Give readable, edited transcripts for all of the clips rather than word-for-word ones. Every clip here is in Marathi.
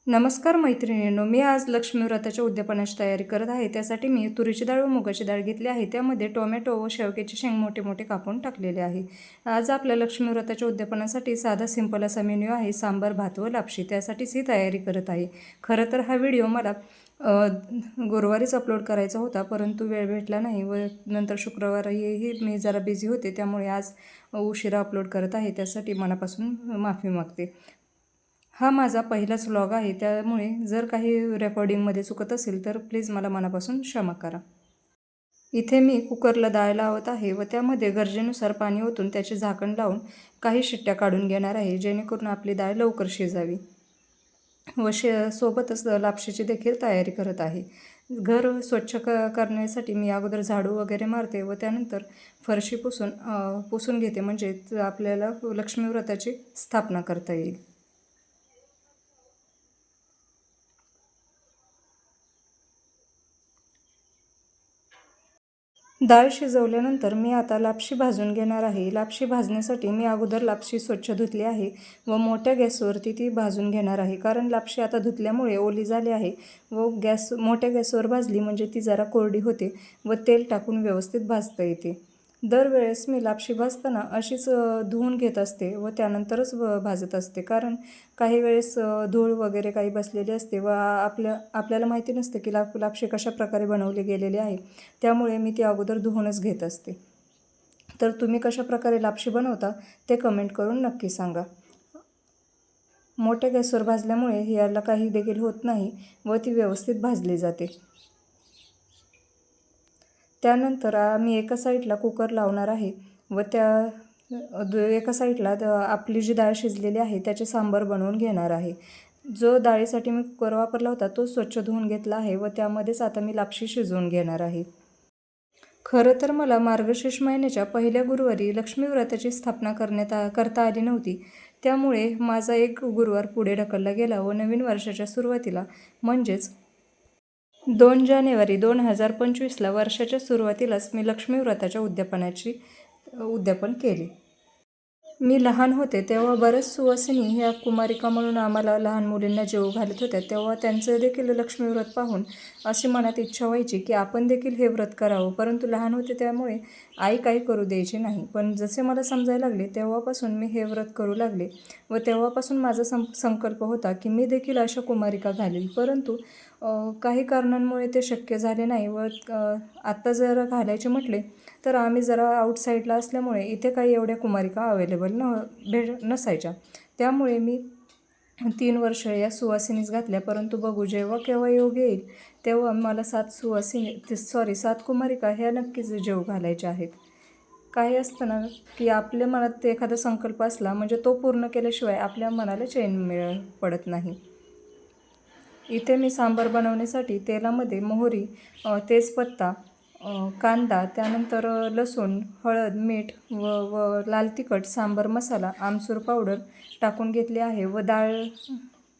नमस्कार मैत्रिणींनो, मी आज लक्ष्मी व्रताच्या उद्यापनाची तयारी करत आहे. त्यासाठी मी तुरीची डाळ व मुगाची डाळ घेतली आहे. त्यामध्ये टोमॅटो व शेवग्याची शेंग मोठे मोठे कापून टाकलेले आहे. आज आपल्या लक्ष्मी व्रताच्या उद्यापनासाठी साधा सिंपल असा मेन्यू आहे, सांबार, भात व लापशी. त्यासाठीच ही तयारी करत आहे. खरं तर हा व्हिडिओ मला गुरुवारीच अपलोड करायचा होता, परंतु वेळ भेटला नाही व नंतर शुक्रवारीही मी जरा बिझी होते, त्यामुळे आज उशिरा अपलोड करत आहे. त्यासाठी मनापासून माफी मागते. हा माझा पहिलाच व्लॉग आहे, त्यामुळे जर काही रेकॉर्डिंगमध्ये चुकत असेल तर प्लीज मला मनापासून क्षमा करा. इथे मी कुकरला डाळ लावत आहे व त्यामध्ये गरजेनुसार पाणी ओतून त्याचे झाकण लावून काही शिट्ट्या काढून घेणार आहे, जेणेकरून आपली डाळ लवकर शिजावी. व सोबतच लापशीची देखील तयारी करत आहे. घर स्वच्छ करण्यासाठी मी अगोदर झाडू वगैरे मारते व त्यानंतर फरशी पुसून घेते, म्हणजे आपल्याला लक्ष्मी व्रताची स्थापना करता येईल. डाळ शिजवल्यानंतर मी आता लापशी भाजून घेणार आहे. लापशी भाजण्यासाठी मी अगोदर लापशी स्वच्छ धुतली आहे व मोठ्या गॅसवरती ती भाजून घेणार आहे, कारण लापशी आता धुतल्यामुळे ओली झाली आहे व मोठ्या गॅसवर भाजली म्हणजे ती जरा कोरडी होते व तेल टाकून व्यवस्थित भाजता येते. दरवेळेस मी लापशी भाजताना अशीच धुवून घेत असते व त्यानंतरच भाजत असते, कारण काही वेळेस धूळ वगैरे काही बसलेली असते व आपल्याला माहिती नसते की लापशी कशा प्रकारे बनवली गेलेली आहे. त्यामुळे मी ती अगोदर धुवूनच घेत असते. तर तुम्ही कशा प्रकारे लापशी बनवता ते कमेंट करून नक्की सांगा. मोठ्या गॅसवर भाजल्यामुळे याला काही देखील होत नाही व ती व्यवस्थित भाजली जाते. त्यानंतर मी एका साईडला कुकर लावणार आहे व एका साईडला आपली जी डाळ शिजलेली आहे त्याचे सांबार बनवून घेणार आहे. जो डाळीसाठी मी कुकर वापरला होता तो स्वच्छ धुवून घेतला आहे व त्यामध्येच आता मी लापशी शिजवून घेणार आहे. खरं तर मला मार्गशीर्ष महिन्याच्या पहिल्या गुरुवारी लक्ष्मी व्रताची स्थापना करता आली नव्हती. त्यामुळे माझा एक गुरुवार पुढे ढकलला गेला व नवीन वर्षाच्या सुरुवातीला म्हणजेच 2 जानेवारी 2025ला वर्षाच्या सुरुवातीलाच मी लक्ष्मी व्रताच्या उद्यापन केले. मी लहान होते तेव्हा बऱ्याच सुवासिनी ह्या कुमारिका म्हणून आम्हाला लहान मुलींना जेवू घालत होत्या. तेव्हा त्यांचं देखील लक्ष्मी व्रत पाहून अशी मनात इच्छा व्हायची की आपण देखील हे व्रत करावं, परंतु लहान होते त्यामुळे आई काही करू द्यायची नाही. पण जसे मला समजायला लागले तेव्हापासून मी हे व्रत करू लागले व तेव्हापासून माझा संकल्प होता की मी देखील अशा कुमारिका घालील, परंतु काही कारणांमुळे ते शक्य झाले नाही व आत्ता जर घालायचे म्हटले तर आम्ही जरा आउटसाईडला असल्यामुळे इथे काही एवढ्या कुमारिका अवेलेबल नसायच्या. त्यामुळे मी 3 वर्ष या सुवासिनीच घातल्या, परंतु बघू जेव्हा केव्हा योग येईल तेव्हा मला 7 कुमारिका ह्या नक्कीच जेवू घालायच्या आहेत. काही असतं ना की आपल्या मनात एखादा संकल्प असला म्हणजे तो पूर्ण केल्याशिवाय आपल्या मनाला चैन पडत नाही. इथे मी सांबार बनवण्यासाठी तेलामध्ये मोहरी, तेजपत्ता, कांदा, त्यानंतर लसूण, हळद, मीठ व लाल तिखट, सांबार मसाला, आमचूर पावडर टाकून घेतले आहे व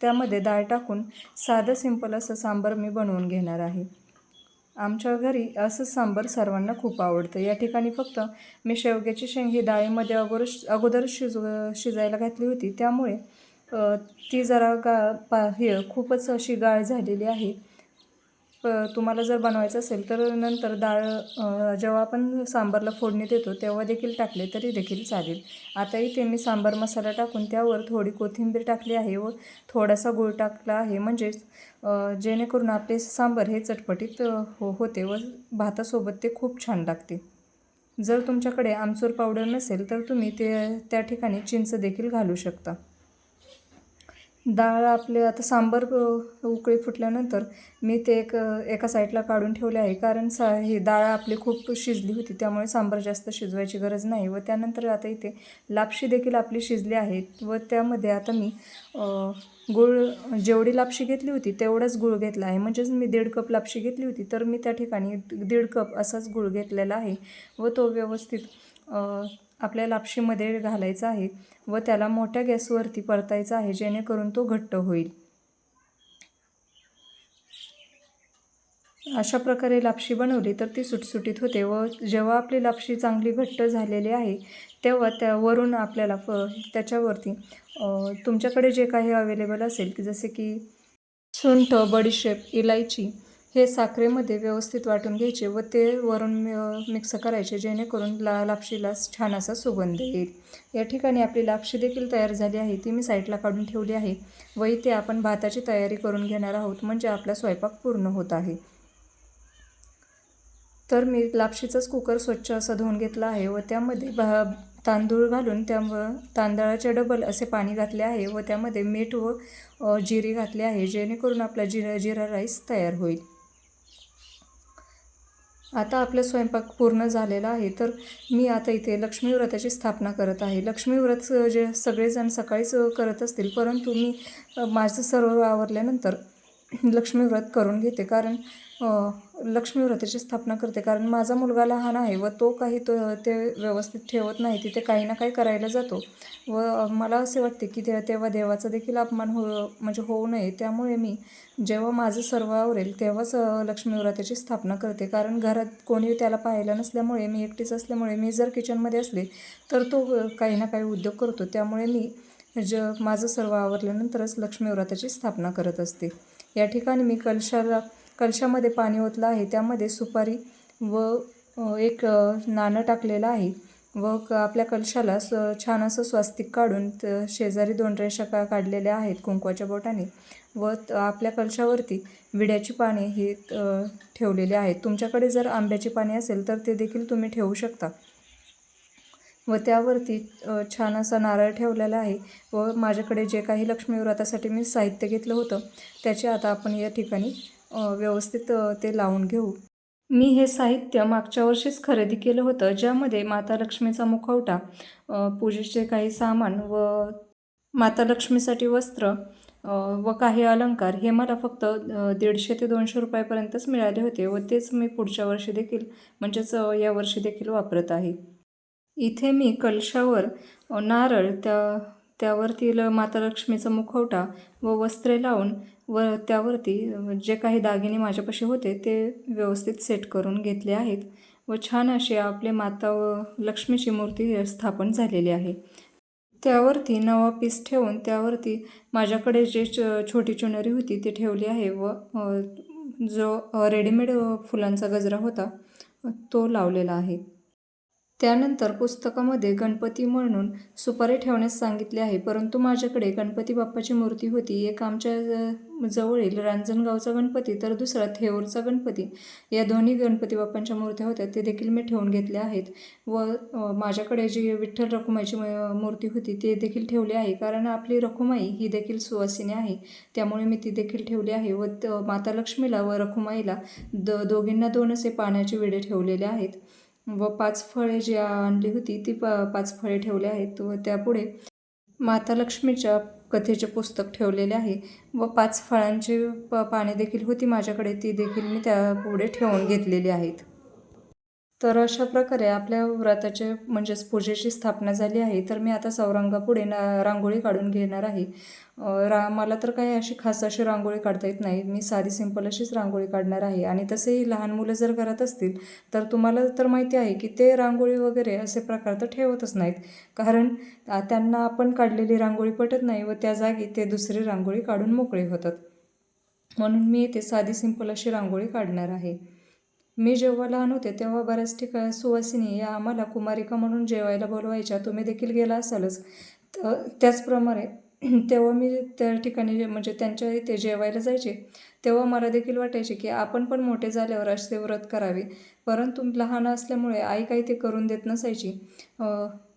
त्यामध्ये डाळ टाकून साधं सिंपल असं सांबार मी बनवून घेणार आहे. आमच्या घरी असंच सांबार सर्वांना खूप आवडतं. या ठिकाणी फक्त मी शेवग्याची शेंग ही डाळीमध्ये अगोदर शिजायला घातली होती, त्यामुळे ती जरा खूपच अशी गाळ झालेली आहे. तुम्हाला जर बनवायचं असेल तर नंतर डाळ जेव्हा आपण सांबारला फोडणी देतो तेव्हा देखील टाकले तरी देखील चालेल. आता इथे मी सांबार मसाला टाकून त्यावर थोडी कोथिंबीर टाकली आहे व थोडासा गूळ टाकला आहे, म्हणजेच जेणेकरून आपले सांबार हे चटपटीत होते व भातासोबत ते खूप छान लागते. जर तुमच्याकडे आमचूर पावडर नसेल तर तुम्ही त्या ठिकाणी चिंच देखील घालू शकता. डाळ आपले आता सांबार उकळी फुटल्यानंतर मी ते एका साईडला काढून ठेवले आहे, कारण ही डाळ आपली खूप शिजली होती, त्यामुळे सांबार जास्त शिजवायची गरज नाही. व त्यानंतर आता इथे लापशी देखील आपली शिजली आहे व त्यामध्ये आता मी गूळ, जेवढी लापशी घेतली होती तेवढाच गूळ घेतला आहे. म्हणजेच मी 1.5 कप लापशी घेतली होती तर मी त्या ठिकाणी 1.5 कप असाच गूळ घेतलेला आहे व तो व्यवस्थित आपल्या लापशीमध्ये घालायचा आहे व त्याला मोठ्या गॅसवरती परतायचा आहे, जेणेकरून तो घट्ट होईल. अशा प्रकारे लापशी बनवली तर ती सुटसुटीत होते व जेव्हा आपली लापशी चांगली घट्ट झालेली आहे तेव्हा त्यावरून आपल्याला त्याच्यावरती तुमच्याकडे जे काही अवेलेबल असेल की जसे की सुंठ, बडीशेप, इलायची हे साखरेमध्ये व्यवस्थित वाटून घ्यायचे व ते वरून मिक्स करायचे, जेणेकरून लापशीला छान असा सुगंध येईल. या ठिकाणी आपली लापशी देखील तयार झाली आहे, ती मी साईडला काढून ठेवली आहे व इथे आपण भाताची तयारी करून घेणार आहोत, म्हणजे आपला स्वयंपाक पूर्ण होत आहे. तर मी लापशीचाच कुकर स्वच्छ असा धुवून घेतला आहे व त्यामध्ये तांदूळ घालून तांदळाच्या डबल असे पाणी घातले आहे व त्यामध्ये मीठ व जिरे घातले आहे, जेणेकरून आपला जिरा राईस तयार होईल. आता आपला स्वयंपाक पूर्ण झालेला आहे. तर मी आता इथे लक्ष्मी व्रताची स्थापना करत आहे. लक्ष्मी व्रत जे सगळेजण सकाळीच करत असतील, परंतु मी माझं सर्व आवरल्यानंतर लक्ष्मी व्रत करून घेते, कारण लक्ष्मी व्रताची स्थापना करते, कारण माझा मुलगा लहान आहे व तो ते व्यवस्थित ठेवत नाही, तिथे काही ना काही करायला जातो व मला असे वाटते की तेव्हा देवाचा देखील अपमान म्हणजे होऊ नये. त्यामुळे मी जेव्हा माझं सर्व आवरेल तेव्हाच लक्ष्मी व्रताची स्थापना करते, कारण घरात कोणी त्याला पाहायला नसल्यामुळे, मी एकटीच असल्यामुळे, मी जर किचनमध्ये असले तर तो काही ना काही उद्योग करतो. त्यामुळे मी माझं सर्व आवरल्यानंतरच लक्ष्मी व्रताची स्थापना करत असते. या ठिकाणी मी कलशामध्ये पाणी ओतलं आहे, त्यामध्ये सुपारी व एक नाणं टाकलेलं आहे व आपल्या कलशाला छान असं स्वस्तिक काढून शेजारी 2 रेषा काढलेल्या आहेत कुंकवाच्या बोटाने व आपल्या कलशावरती विड्याची पाने ही ठेवलेली आहेत. तुमच्याकडे जर आंब्याची पाने असेल तर ते देखील तुम्ही ठेवू शकता व त्यावरती छान असा नारळ ठेवलेला आहे व माझ्याकडे जे काही लक्ष्मी व्रतासाठी मी साहित्य घेतलं होतं त्याचे आता आपण या ठिकाणी व्यवस्थित ते लावून घेऊ. मी हे साहित्य मागच्या वर्षीच खरेदी केलं होतं, ज्यामध्ये माता लक्ष्मीचा मुखवटा, पूजेचे काही सामान व माता लक्ष्मीसाठी वस्त्र व काही अलंकार हे मला फक्त 150 ते 200 रुपयापर्यंतच मिळाले होते व तेच मी पुढच्या वर्षी देखील म्हणजेच यावर्षी देखील वापरत आहे. इथे मी कलशावर नारळ, त्यावरती माता लक्ष्मीचा मुखवटा व वस्त्रे लावून व त्यावरती जे काही दागिने माझ्यापाशी होते ते व्यवस्थित सेट करून घेतले आहेत व छान अशी आपले माता व लक्ष्मीची मूर्ती स्थापन झालेली आहे. त्यावरती 9 पीस ठेवून त्यावरती माझ्याकडे जे छोटी चुनरी होती ती ठेवली आहे व जो रेडीमेड फुलांचा गजरा होता तो लावलेला आहे. त्यानंतर पुस्तकामध्ये गणपती म्हणून सुपारी ठेवण्यास सांगितले आहे, परंतु माझ्याकडे गणपती बाप्पाची मूर्ती होती. एक आमच्या जवळील रांजणगावचा गणपती तर दुसरा थेऊरचा गणपती, या दोन्ही गणपती बाप्पांच्या मूर्त्या होत्या, ते देखील मी ठेवून घेतल्या आहेत व माझ्याकडे जी विठ्ठल रखुमाईची मूर्ती होती ते देखील ठेवली आहे, कारण आपली रखुमाई ही देखील सुवासिनी आहे, त्यामुळे मी ती देखील ठेवली आहे व माता लक्ष्मीला व रखुमाईला दोघींना 2 असे पाण्याचे विडे ठेवलेले आहेत व 5 फळे जी आणली होती ती 5 फळे ठेवले आहेत व त्यापुढे माता लक्ष्मीच्या कथेचे पुस्तक ठेवलेले आहे व 5 फळांची पाने देखील होती माझ्याकडे, ती देखील मी त्यापुढे ठेवून घेतलेली आहेत. तर अशा प्रकारे आपल्या व्रताचे म्हणजेच पूजेची स्थापना झाली आहे. तर मी आता चौरंगापुढे रांगोळी काढून घेणार आहे. मला तर काही अशी खास अशी रांगोळी काढता येत नाही, मी साधी सिंपल अशीच रांगोळी काढणार आहे. आणि तसेही लहान मुलं जर घरात असतील तर तुम्हाला तर माहिती आहे की ते रांगोळी वगैरे असे प्रकार तर ठेवतच नाहीत, कारण त्यांना आपण काढलेली रांगोळी पटत नाही व त्या जागी ते दुसरी रांगोळी काढून मोकळे होतात. म्हणून मी इथे साधी सिंपल अशी रांगोळी काढणार आहे. मी जेव्हा लहान होते तेव्हा बऱ्याच ठिकाणी सुवासिनी या आम्हाला कुमारिका म्हणून जेवायला बोलवायच्या, तुम्ही देखील गेला असालच. तर त्याचप्रमाणे तेव्हा मी त्या ठिकाणी म्हणजे त्यांच्या इथे जेवायला जायचे, तेव्हा मला देखील वाटायचे की आपण पण मोठे झाल्यावर असे व्रत करावे, परंतु लहान असल्यामुळे आई काही ते करून देत नसायची.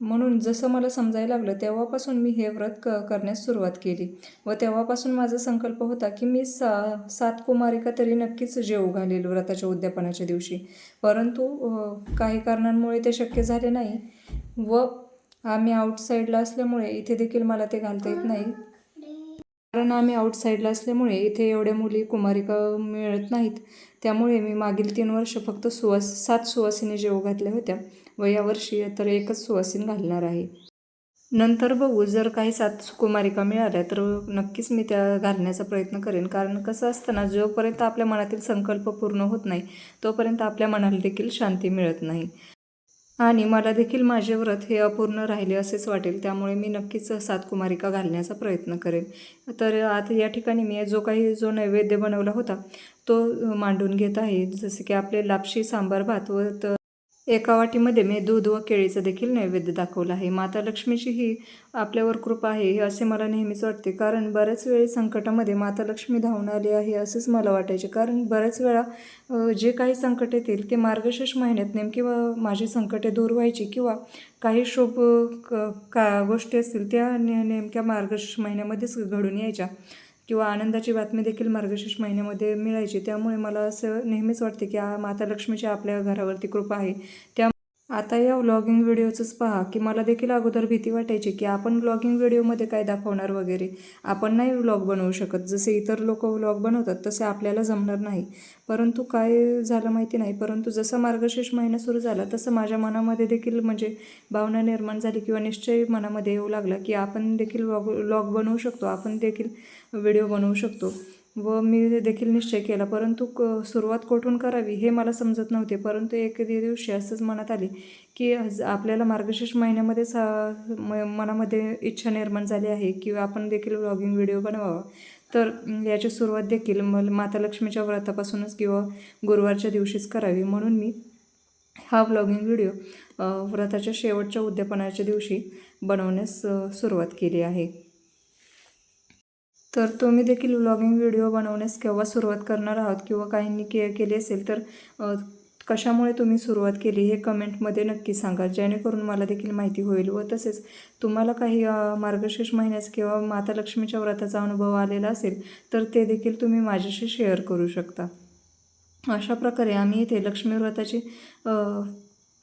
म्हणून जसं मला समजायला लागलं तेव्हापासून मी हे व्रत करण्यास सुरुवात केली व तेव्हापासून माझा संकल्प होता की मी 7 कुमारिका तरी नक्कीच जेवू घालेल व्रताच्या उद्यापनाच्या दिवशी, परंतु काही कारणांमुळे ते शक्य झाले नाही व आम्ही आउटसाईडला असल्यामुळे इथे देखील मला ते घालता येत नाही, कारण आम्ही आउटसाईडला असल्यामुळे इथे एवढ्या मुली कुमारिका मिळत नाहीत. त्यामुळे मी मागील 3 वर्ष फक्त 7 सुवासिनी जेवू घातल्या होत्या व यावर्षी तर 1च सुवासीन घालणार आहे. नंतर बघू, जर काही 7 कुमारिका मिळाल्या तर नक्कीच मी त्या घालण्याचा प्रयत्न करेन, कारण कसं असतं ना, जोपर्यंत आपल्या मनातील संकल्प पूर्ण होत नाही तोपर्यंत आपल्या मनाला देखील शांती मिळत नाही. आणि मला देखील माझे व्रत हे अपूर्ण राहिले असेच वाटेल, त्यामुळे मी नक्कीच 7 कुमारिका घालण्याचा प्रयत्न करेन. तर आता या ठिकाणी मी जो नैवेद्य बनवला होता तो मांडून घेत आहे. जसे की आपले लापशी, सांबार भात व एका वाटीमध्ये मी दूध व केळीचं देखील नैवेद्य दाखवलं आहे. माता लक्ष्मीची ही आपल्यावर कृपा आहे असे मला नेहमीच वाटते, कारण बऱ्याच वेळी संकटामध्ये माता लक्ष्मी धावून आली आहे असेच मला वाटायचे. कारण बऱ्याच वेळा जे काही संकट येतील ते मार्गशीर्ष महिन्यात नेमकी माझी संकटे दूर व्हायची किंवा काही शुभ गोष्टी असतील त्या नेमक्या मार्गशीर्ष महिन्यामध्येच घडून यायच्या किंवा आनंदाची बातमी देखील मार्गशीर्ष महिन्यामध्ये मिळायची. त्यामुळे मला असं नेहमीच वाटते की माता लक्ष्मीची आपल्या घरावरती कृपा आहे. आता या व्लॉगिंग व्हिडिओचंच पहा की मला देखील अगोदर भीती वाटायची की आपण व्लॉगिंग व्हिडिओमध्ये काय दाखवणार वगैरे, आपण नाही व्लॉग बनवू शकत. जसे इतर लोक व्लॉग बनवतात तसे आपल्याला जमणार नाही. परंतु काय झालं माहिती नाही, परंतु जसा मार्गशीर्ष महिना सुरू झाला तसं माझ्या मनामध्ये देखील भावना निर्माण झाली किंवा निश्चय मनामध्ये येऊ लागला की आपण देखील व्लॉग बनवू शकतो, आपण देखील व्हिडिओ बनवू शकतो. व मी देखील निश्चय केला, परंतु सुरुवात कुठून करावी हे मला समजत नव्हते. परंतु एक दिवशी असंच मनात आले की आपल्याला मार्गशीर्ष महिन्यामध्येच मनामध्ये इच्छा निर्माण झाली आहे की आपण देखील व्लॉगिंग व्हिडिओ बनवावा. तर याची सुरुवात देखील माता लक्ष्मीच्या व्रतापासूनच किंवा गुरुवारच्या दिवशीच करावी, म्हणून मी हा व्लॉगिंग व्हिडिओ व्रताच्या शेवटच्या उद्यापनाच्या दिवशी बनवण्यास सुरुवात केली आहे. तर तुम्ही देखील व्लॉगिंग व्हिडिओ बनवण्यास केव्हा सुरुवात करणार आहात किंवा काहींनी केली असेल तर कशामुळे तुम्ही सुरुवात केली हे कमेंटमध्ये नक्की सांगा, जेणेकरून मला देखील माहिती होईल. व तसेच तुम्हाला काही मार्गशीर्ष महिन्याचा किंवा माता लक्ष्मीच्या व्रताचा अनुभव आलेला असेल तर ते देखील तुम्ही माझ्याशी शेअर करू शकता. अशा प्रकारे आम्ही इथे लक्ष्मी व्रताची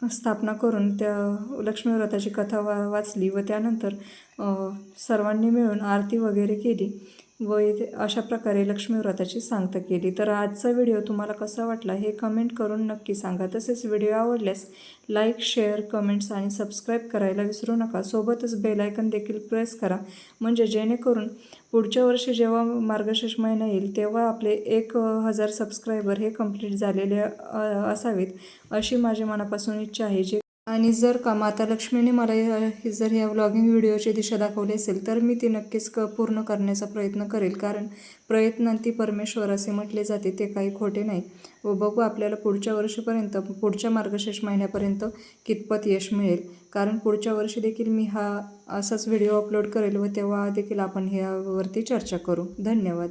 स्थापना करून त्या लक्ष्मी व्रताची कथा वाचली व त्यानंतर सर्वांनी मिळून आरती वगैरे केली व इथे अशा प्रकारे लक्ष्मी व्रताची सांगता केली. तर आजचा व्हिडिओ तुम्हाला कसा वाटला हे कमेंट करून नक्की सांगा. तसेच व्हिडिओ आवडल्यास लाईक, शेअर, कमेंट्स आणि सबस्क्राईब करायला विसरू नका. सोबतच बेल आयकन देखील प्रेस करा, म्हणजे जेणेकरून पुढच्या वर्षी जेव्हा मार्गशीर्ष महिना येईल तेव्हा आपले 1000 सबस्क्रायबर हे कंप्लीट झालेले असावेत अशी माझी मनापासून इच्छा आहे. आणि जर का माता लक्ष्मीने मला जर ह्या व्लॉगिंग व्हिडिओची दिशा दाखवली असेल तर मी ती नक्कीच पूर्ण करण्याचा प्रयत्न करेल, कारण प्रयत्नांती परमेश्वर असे म्हटले जाते, ते काही खोटे नाही. व बघू आपल्याला पुढच्या वर्षीपर्यंत, पुढच्या मार्गशीर्ष महिन्यापर्यंत कितपत यश मिळेल, कारण पुढच्या वर्षी देखील मी असाच व्हिडिओ अपलोड करेल व तेव्हा देखील आपण ह्यावरती चर्चा करू. धन्यवाद.